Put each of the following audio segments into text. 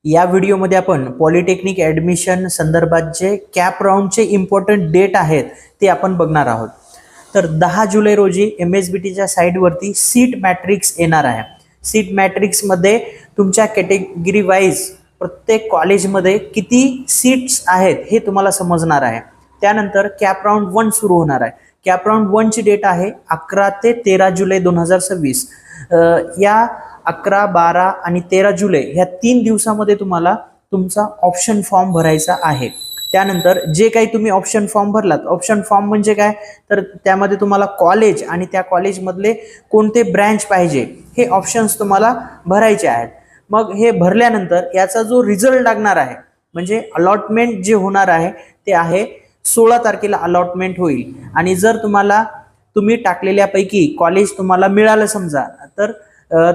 या व्हिडिओमध्ये आपण पॉलिटेक्निक ॲडमिशन संदर्भात जे कॅप राऊंडचे इम्पॉर्टंट डेट आहेत ते आपण बघणार आहोत। तर 10 जुलै रोजी MSBTच्या साईटवरती सीट मॅट्रिक्स येणार आहे। सीट मॅट्रिक्समध्ये तुमच्या कॅटेगरी वाईज प्रत्येक कॉलेजमध्ये किती सीट्स आहेत हे तुम्हाला समजणार आहे। त्यानंतर कॅप राऊंड 1 सुरू होणार आहे। कॅप राऊंड 1 ची डेट आहे 11 ते 13 जुलै 2026। या 11, 12 आणि 13 जुलै ह्या 3 दिवसामध्ये तुम्हाला तुमचा ऑप्शन फॉर्म भरायचा आहे। त्यानंतर जे काही तुम्ही ऑप्शन फॉर्म भरलात, ऑप्शन फॉर्म म्हणजे काय तर त्यामध्ये तुम्हाला कॉलेज आणि त्या कॉलेजमधले कोणते ब्रँच पाहिजे हे ऑप्शन्स तुम्हाला भरायचे आहेत। मग हे भरल्यानंतर याचा जो रिझल्ट लागणार आहे म्हणजे अलॉटमेंट जे होणार आहे ते आहे 16 तारखेला अलॉटमेंट होईल। आणि जर तुम्ही टाकलेल्यापैकी कॉलेज तुम्हाला मिळालं समजा तर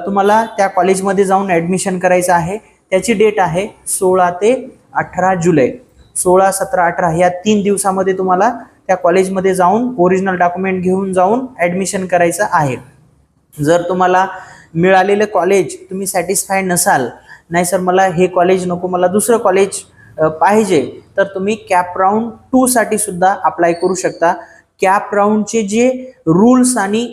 तुम्हाला त्या कॉलेजमध्ये जाऊन ॲडमिशन करायचं आहे। त्याची डेट आहे 16 ते 18 जुलै। 16, 17, 18 या 3 दिवसामध्ये तुम्हाला त्या कॉलेजमध्ये जाऊन ओरिजिनल डॉक्युमेंट घेऊन जाऊन ॲडमिशन करायचं आहे। जर तुम्हाला मिळालेलं कॉलेज तुम्ही सॅटिस्फाय नसाल, नाही सर मला हे कॉलेज नको, मला दुसरं कॉलेज पाहिजे, तर तुम्ही कॅप राऊंड 2 साठी सुद्धा अप्लाय करू शकता। कॅप राऊंडचे जे रूल्स आणि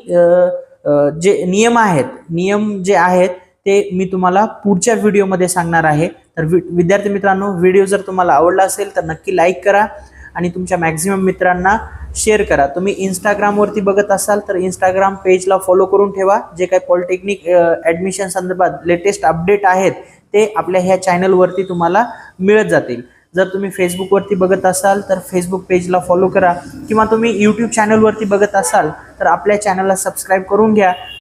जे नियम जे आहेत ते मी तुम्हाला पुढच्या व्हिडिओमध्ये सांगणार आहे। तर विद्यार्थी मित्रांनो, व्हिडिओ जर तुम्हाला आवडला असेल तर नक्की लाईक करा आणि तुमच्या मॅक्झिमम मित्रांना शेअर करा। तुम्ही इंस्टाग्रामवरती बघत असाल तर इंस्टाग्राम पेजला फॉलो करून ठेवा। जे काही पॉलिटेक्निक ॲडमिशन संदर्भात लेटेस्ट अपडेट आहेत ते आपल्या ह्या चॅनलवरती तुम्हाला मिळत जातील। जर तुम्ही फेसबुकवरती बघत असाल तर फेसबुक पेजला फॉलो करा किंवा तुम्ही यूट्यूब चॅनलवरती बघत असाल तर आपल्या चॅनलला सबस्क्राईब करून घ्या।